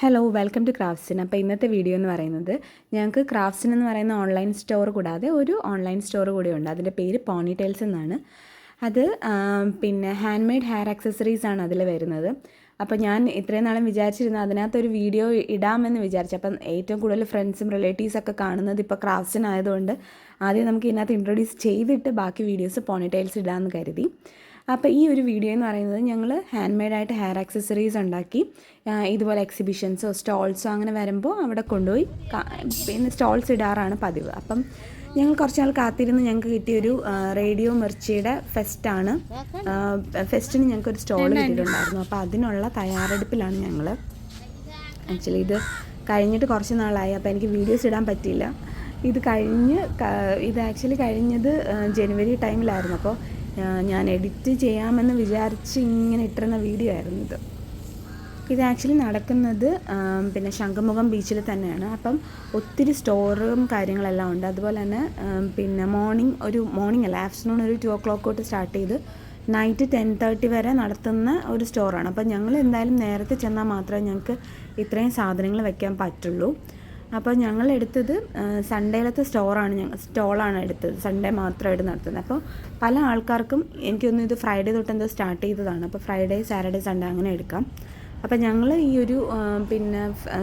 Hello welcome to ക്രാഫ്റ്റ്സിൻ. അപ്പോൾ ഇന്നത്തെ video എന്ന് പറയുന്നത് ഞങ്ങൾക്ക് ക്രാഫ്റ്റ്സിൻ എന്ന് പറയുന്ന ഓൺലൈൻ സ്റ്റോർ കൂടാതെ ഒരു ഓൺലൈൻ സ്റ്റോർ കൂടിയുണ്ട്. അതിൻ്റെ പേര് പോണി ടെയിൽസ് എന്നാണ്. അത് പിന്നെ ഹാൻഡ് മെയ്ഡ് ഹെയർ ആക്സസറീസ് ആണ് അതിൽ വരുന്നത്. അപ്പോൾ ഞാൻ ഇത്രയും നാളും വിചാരിച്ചിരുന്നത് അതിനകത്തൊരു വീഡിയോ ഇടാമെന്ന് വിചാരിച്ചു. അപ്പം ഏറ്റവും കൂടുതൽ ഫ്രണ്ട്സും റിലേറ്റീവ്സൊക്കെ കാണുന്നത് ഇപ്പോൾ ക്രാഫ്റ്റ്സിൻ ആയതുകൊണ്ട് ആദ്യം നമുക്ക് ഇതിനകത്ത് ഇൻട്രൊഡ്യൂസ് ചെയ്തിട്ട് ബാക്കി വീഡിയോസ് പോണി ടെയിൽസ് ഇടാമെന്ന് കരുതി. അപ്പോൾ ഈ ഒരു വീഡിയോ എന്ന് പറയുന്നത് ഞങ്ങൾ ഹാൻഡ് മെയ്ഡായിട്ട് ഹെയർ ആക്സസറീസ് ഉണ്ടാക്കി ഇതുപോലെ എക്സിബിഷൻസോ സ്റ്റോൾസോ അങ്ങനെ വരുമ്പോൾ അവിടെ കൊണ്ടുപോയി പിന്നെ സ്റ്റോൾസ് ഇടാറാണ് പതിവ്. അപ്പം ഞങ്ങൾ കുറച്ച് നാൾ കാത്തിരുന്ന് ഞങ്ങൾക്ക് കിട്ടിയൊരു റേഡിയോ മിർച്ചിയുടെ ഫെസ്റ്റാണ്. ഫെസ്റ്റിന് ഞങ്ങൾക്കൊരു സ്റ്റോൾ കിട്ടിയിട്ടുണ്ടായിരുന്നു. അപ്പോൾ അതിനുള്ള തയ്യാറെടുപ്പിലാണ് ഞങ്ങൾ. ആക്ച്വലി ഇത് കഴിഞ്ഞിട്ട് കുറച്ച് നാളായി, അപ്പോൾ എനിക്ക് വീഡിയോസ് ഇടാൻ പറ്റിയില്ല. ഇത് ആക്ച്വലി കഴിഞ്ഞത് ജനുവരി ടൈമിലായിരുന്നു. അപ്പോൾ ഞാൻ എഡിറ്റ് ചെയ്യാമെന്ന് വിചാരിച്ച് ഇങ്ങനെ ഇട്ടിരുന്ന വീഡിയോ ആയിരുന്നു ഇത് ആക്ച്വലി നടക്കുന്നത് പിന്നെ ശംഖുമുഖം ബീച്ചിൽ തന്നെയാണ്. അപ്പം ഒത്തിരി സ്റ്റോറും കാര്യങ്ങളെല്ലാം ഉണ്ട്. അതുപോലെ തന്നെ പിന്നെ മോർണിംഗ് അല്ല, ആഫ്റ്റർനൂൺ ഒരു 2 o'clock തൊട്ട് സ്റ്റാർട്ട് ചെയ്ത് നൈറ്റ് 10:30 വരെ നടത്തുന്ന ഒരു സ്റ്റോറാണ്. അപ്പം ഞങ്ങൾ എന്തായാലും നേരത്തെ ചെന്നാൽ മാത്രമേ ഞങ്ങൾക്ക് ഇത്രയും സാധനങ്ങൾ വെക്കാൻ പറ്റുള്ളൂ. അപ്പോൾ ഞങ്ങൾ എടുത്തത് സൺഡേയിലത്തെ സ്റ്റോളാണ് എടുത്തത്. സൺഡേ മാത്രമായിട്ട് നടത്തുന്നത്. അപ്പോൾ പല ആൾക്കാർക്കും എനിക്കൊന്നും ഇത് ഫ്രൈഡേ തൊട്ട് എന്തോ സ്റ്റാർട്ട് ചെയ്തതാണ്. അപ്പോൾ ഫ്രൈഡേ, സാറ്റർഡേ, സൺഡേ അങ്ങനെ എടുക്കാം. അപ്പോൾ ഞങ്ങൾ ഈ ഒരു പിന്നെ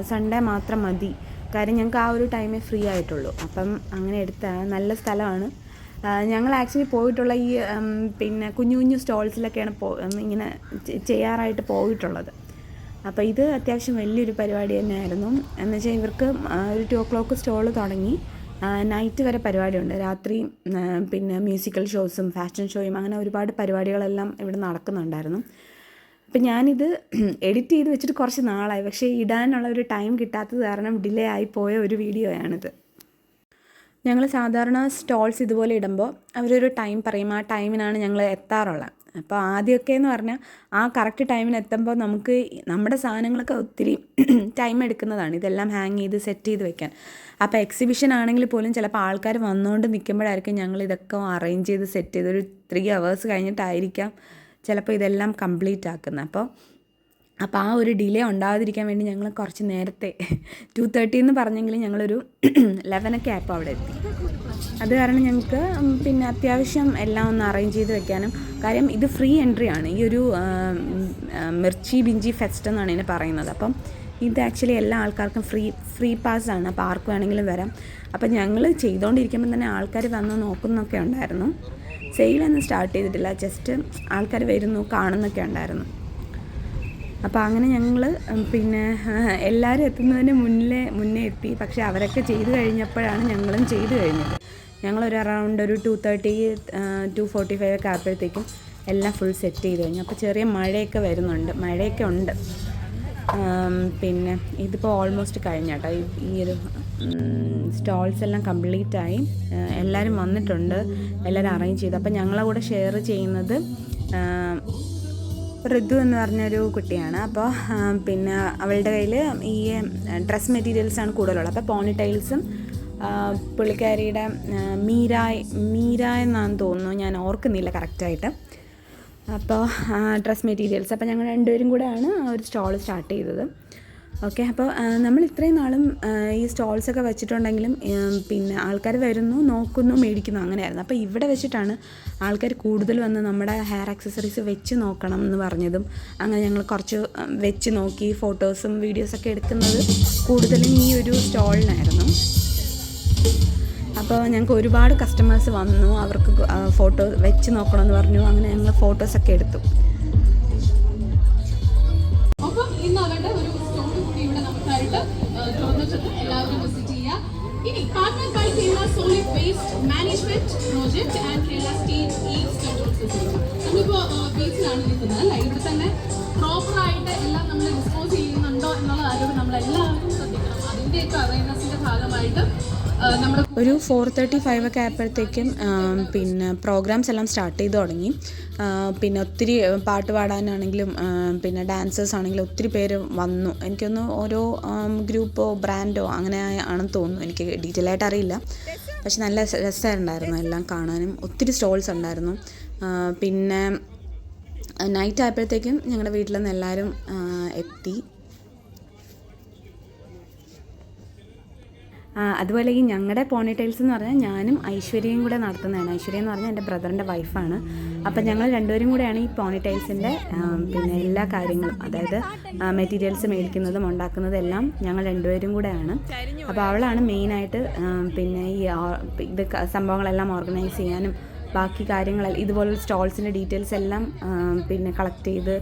സൺഡേ മാത്രം മതി, കാര്യം ഞങ്ങൾക്ക് ആ ഒരു ടൈമേ ഫ്രീ ആയിട്ടുള്ളൂ. അപ്പം അങ്ങനെ എടുത്ത നല്ല സ്ഥലമാണ്. ഞങ്ങൾ ആക്ച്വലി പോയിട്ടുള്ള ഈ പിന്നെ കുഞ്ഞു കുഞ്ഞു സ്റ്റോൾസിലൊക്കെയാണ് ഇങ്ങനെ ചെയ്യാറായിട്ട് പോയിട്ടുള്ളത്. അപ്പോൾ ഇത് അത്യാവശ്യം വലിയൊരു പരിപാടി തന്നെയായിരുന്നു. എന്ന് വെച്ചാൽ ഇവർക്ക് ഒരു 2 o'clock സ്റ്റോൾ തുടങ്ങി നൈറ്റ് വരെ പരിപാടിയുണ്ട്. രാത്രി പിന്നെ മ്യൂസിക്കൽ ഷോസും ഫാഷൻ ഷോയും അങ്ങനെ ഒരുപാട് പരിപാടികളെല്ലാം ഇവിടെ നടക്കുന്നുണ്ടായിരുന്നു. അപ്പം ഞാനിത് എഡിറ്റ് ചെയ്ത് വെച്ചിട്ട് കുറച്ച് നാളായി, പക്ഷേ ഇടാനുള്ള ഒരു ടൈം കിട്ടാത്തത് കാരണം ഡിലേ ആയിപ്പോയ ഒരു വീഡിയോയാണിത്. ഞങ്ങൾ സാധാരണ സ്റ്റോൾസ് ഇതുപോലെ ഇടുമ്പോൾ അവരൊരു ടൈം പറയും, ആ ടൈമിനാണ് ഞങ്ങൾ എത്താറുള്ളത്. അപ്പോൾ ആദ്യമൊക്കെ എന്ന് പറഞ്ഞാൽ ആ കറക്റ്റ് ടൈമിന് എത്തുമ്പോൾ നമുക്ക് നമ്മുടെ സാധനങ്ങളൊക്കെ ഒത്തിരി ടൈം എടുക്കുന്നതാണ് ഇതെല്ലാം ഹാങ് ചെയ്ത് സെറ്റ് ചെയ്ത് വെക്കാൻ. അപ്പോൾ എക്സിബിഷൻ ആണെങ്കിൽ പോലും ചിലപ്പോൾ ആൾക്കാർ വന്നുകൊണ്ട് നിൽക്കുമ്പോഴായിരിക്കും ഞങ്ങൾ ഇതൊക്കെ അറേഞ്ച് ചെയ്ത് സെറ്റ് ചെയ്ത് ഒരു 3 hours കഴിഞ്ഞിട്ടായിരിക്കാം ചിലപ്പോൾ ഇതെല്ലാം കംപ്ലീറ്റ് ആക്കുന്നത്. അപ്പോൾ ആ ഒരു ഡിലേ ഉണ്ടാകാതിരിക്കാൻ വേണ്ടി ഞങ്ങൾ കുറച്ച് നേരത്തെ 2:30 എന്ന് പറഞ്ഞെങ്കിലും ഞങ്ങളൊരു 11 ആയപ്പോൾ അവിടെ എത്തി. അത് കാരണം ഞങ്ങൾക്ക് പിന്നെ അത്യാവശ്യം എല്ലാം ഒന്ന് അറേഞ്ച് ചെയ്ത് വെക്കാനും, കാര്യം ഇത് ഫ്രീ എൻട്രി ആണ്. ഈ ഒരു മിർച്ചി ബിഞ്ചി ഫെസ്റ്റ് എന്നാണ് ഇതിനെ പറയുന്നത്. അപ്പം ഇത് ആക്ച്വലി എല്ലാ ആൾക്കാർക്കും ഫ്രീ പാസ്സാണ്. അപ്പോൾ ആർക്ക് വേണമെങ്കിലും വരാം. അപ്പം ഞങ്ങൾ ചെയ്തുകൊണ്ടിരിക്കുമ്പോൾ തന്നെ ആൾക്കാർ വന്ന് നോക്കുന്നൊക്കെ ഉണ്ടായിരുന്നു. സെയിലൊന്നും സ്റ്റാർട്ട് ചെയ്തിട്ടില്ല, ജസ്റ്റ് ആൾക്കാർ വരുന്നു കാണുന്നൊക്കെ ഉണ്ടായിരുന്നു. അപ്പോൾ അങ്ങനെ ഞങ്ങൾ പിന്നെ എല്ലാവരും എത്തുന്നതിന് മുന്നേ എത്തി. പക്ഷേ അവരൊക്കെ ചെയ്ത് കഴിഞ്ഞപ്പോഴാണ് ഞങ്ങളും ചെയ്ത് കഴിഞ്ഞത്. ഞങ്ങളൊരു അറൗണ്ട് ഒരു 2:30 2:45 ഒക്കെ ആയപ്പോഴത്തേക്കും എല്ലാം ഫുൾ സെറ്റ് ചെയ്ത് കഴിഞ്ഞു. അപ്പോൾ ചെറിയ മഴയൊക്കെ ഉണ്ട്. പിന്നെ ഇതിപ്പോൾ ഓൾമോസ്റ്റ് കഴിഞ്ഞാട്ടോ. ഈ ഒരു സ്റ്റോൾസ് എല്ലാം കംപ്ലീറ്റായി, എല്ലാവരും വന്നിട്ടുണ്ട്, എല്ലാവരും അറേഞ്ച് ചെയ്തു. അപ്പോൾ ഞങ്ങളെ കൂടെ ഷെയർ ചെയ്യുന്നത് ഋതു എന്ന് പറഞ്ഞൊരു കുട്ടിയാണ്. അപ്പോൾ പിന്നെ അവളുടെ കയ്യിൽ ഈ ഡ്രസ് മെറ്റീരിയൽസാണ് കൂടുതലുള്ളത്. അപ്പോൾ പോണി ടൈൽസും പുള്ളിക്കാരിയുടെ മീര എന്നാണ് തോന്നുന്നു, ഞാൻ ഓർക്കുന്നില്ല കറക്റ്റായിട്ട്. അപ്പോൾ ഡ്രസ് മെറ്റീരിയൽസ്, അപ്പോൾ ഞങ്ങൾ രണ്ടുപേരും കൂടെയാണ് ഒരു സ്റ്റോൾ സ്റ്റാർട്ട് ചെയ്തത്. ഓക്കെ. അപ്പോൾ നമ്മൾ ഇത്രയും നാളും ഈ സ്റ്റോൾസൊക്കെ വെച്ചിട്ടുണ്ടെങ്കിലും പിന്നെ ആൾക്കാർ വരുന്നു, നോക്കുന്നു, മേടിക്കുന്നു, അങ്ങനെയായിരുന്നു. അപ്പോൾ ഇവിടെ വെച്ചിട്ടാണ് ആൾക്കാർ കൂടുതൽ വന്ന് നമ്മുടെ ഹെയർ ആക്സസറീസ് വെച്ച് നോക്കണം എന്ന് പറഞ്ഞതും. അങ്ങനെ ഞങ്ങൾ കുറച്ച് വെച്ച് നോക്കി ഫോട്ടോസും വീഡിയോസൊക്കെ എടുക്കുന്നത് കൂടുതലും ഈ ഒരു സ്റ്റോളിനായിരുന്നു. അപ്പോൾ ഞങ്ങൾക്ക് ഒരുപാട് കസ്റ്റമേഴ്സ് വന്നു, അവർക്ക് ഫോട്ടോ വെച്ച് നോക്കണമെന്ന് പറഞ്ഞു. അങ്ങനെ ഞങ്ങൾ ഫോട്ടോസൊക്കെ എടുത്തു. എല്ലാവരും വിസിറ്റ് ചെയ്യുക. ഇനി partner by Kerala solid waste management project and Kerala state east control system. നമ്മളിപ്പോൾ ബീച്ചിലാണ് നിൽക്കുന്നത് അല്ലേ? ഇവിടെ തന്നെ പ്രോപ്പറായിട്ട് എല്ലാം നമ്മൾ ഡിസ്പോസ് ചെയ്യുന്നുണ്ടോ എന്നുള്ള കാര്യം നമ്മളെല്ലാവരും ശ്രദ്ധിക്കണം. അതിൻ്റെയൊക്കെ അവയർനെസ്സിൻ്റെ ഭാഗമായിട്ട് ഒരു 4:35 ഒക്കെ ആയപ്പോഴത്തേക്കും പിന്നെ പ്രോഗ്രാംസ് എല്ലാം സ്റ്റാർട്ട് ചെയ്ത് തുടങ്ങി. പിന്നെ ഒത്തിരി പാട്ട് പാടാനാണെങ്കിലും പിന്നെ ഡാൻസേഴ്സ് ആണെങ്കിലും ഒത്തിരി പേര് വന്നു. എനിക്കൊന്ന് ഓരോ ഗ്രൂപ്പോ ബ്രാൻഡോ അങ്ങനെ ആണെന്ന് തോന്നുന്നു, എനിക്ക് ഡീറ്റെയിൽ ആയിട്ട് അറിയില്ല. പക്ഷെ നല്ല രസമുണ്ടായിരുന്നു എല്ലാം കാണാനും. ഒത്തിരി സ്റ്റോൾസ് ഉണ്ടായിരുന്നു. പിന്നെ നൈറ്റ് ആയപ്പോഴത്തേക്കും ഞങ്ങളുടെ വീട്ടിൽ നിന്ന് എല്ലാവരും എത്തി. അതുപോലെ ഈ ഞങ്ങളുടെ പോണി ടൈൽസ് എന്ന് പറഞ്ഞാൽ ഞാനും ഐശ്വര്യയും കൂടെ നടത്തുന്നതാണ്. ഐശ്വര്യ എന്ന് പറഞ്ഞാൽ എൻ്റെ ബ്രദറിൻ്റെ വൈഫാണ്. അപ്പം ഞങ്ങൾ രണ്ടുപേരും കൂടെയാണ് ഈ പോണി ടൈൽസിൻ്റെ പിന്നെ എല്ലാ കാര്യങ്ങളും, അതായത് മെറ്റീരിയൽസ് മേടിക്കുന്നതും ഉണ്ടാക്കുന്നതും എല്ലാം ഞങ്ങൾ രണ്ടുപേരും കൂടെയാണ്. അപ്പോൾ അവളാണ് മെയിനായിട്ട് പിന്നെ ഈ ഇത് സംഭവങ്ങളെല്ലാം ഓർഗനൈസ് ചെയ്യാനും ബാക്കി കാര്യങ്ങളെല്ലാം ഇതുപോലുള്ള സ്റ്റോൾസിൻ്റെ ഡീറ്റെയിൽസ് എല്ലാം പിന്നെ കളക്ട് ചെയ്ത്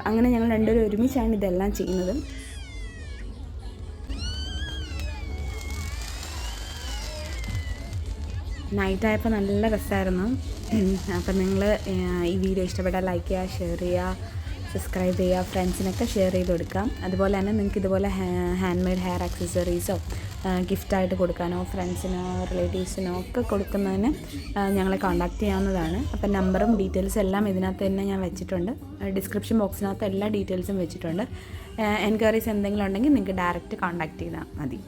അങ്ങനെ ഞങ്ങൾ രണ്ടുപേരും ഒരുമിച്ചാണ് ഇതെല്ലാം ചെയ്യുന്നത്. നൈറ്റായപ്പോൾ നല്ല രസമായിരുന്നു. അപ്പം നിങ്ങൾ ഈ വീഡിയോ ഇഷ്ടപ്പെട്ടാൽ ലൈക്ക് ചെയ്യുക, ഷെയർ ചെയ്യുക, സബ്സ്ക്രൈബ് ചെയ്യുക, ഫ്രണ്ട്സിനൊക്കെ ഷെയർ ചെയ്ത് കൊടുക്കാം. അതുപോലെ തന്നെ നിങ്ങൾക്ക് ഇതുപോലെ ഹാൻഡ് മെയ്ഡ് ഹെയർ ആക്സസറീസോ ഗിഫ്റ്റായിട്ട് കൊടുക്കാനോ ഫ്രണ്ട്സിനോ റിലേറ്റീവ്സിനോ ഒക്കെ കൊടുക്കുന്നതിന് ഞങ്ങളെ കോൺടാക്റ്റ് ചെയ്യാവുന്നതാണ്. അപ്പം നമ്പറും ഡീറ്റെയിൽസും എല്ലാം ഇതിനകത്ത് തന്നെ ഞാൻ വെച്ചിട്ടുണ്ട്. ഡിസ്ക്രിപ്ഷൻ ബോക്സിനകത്ത് എല്ലാ ഡീറ്റെയിൽസും വെച്ചിട്ടുണ്ട്. എൻക്വയറീസ് എന്തെങ്കിലും ഉണ്ടെങ്കിൽ നിങ്ങൾക്ക് ഡയറക്റ്റ് കോൺടാക്റ്റ് ചെയ്താൽ മതി.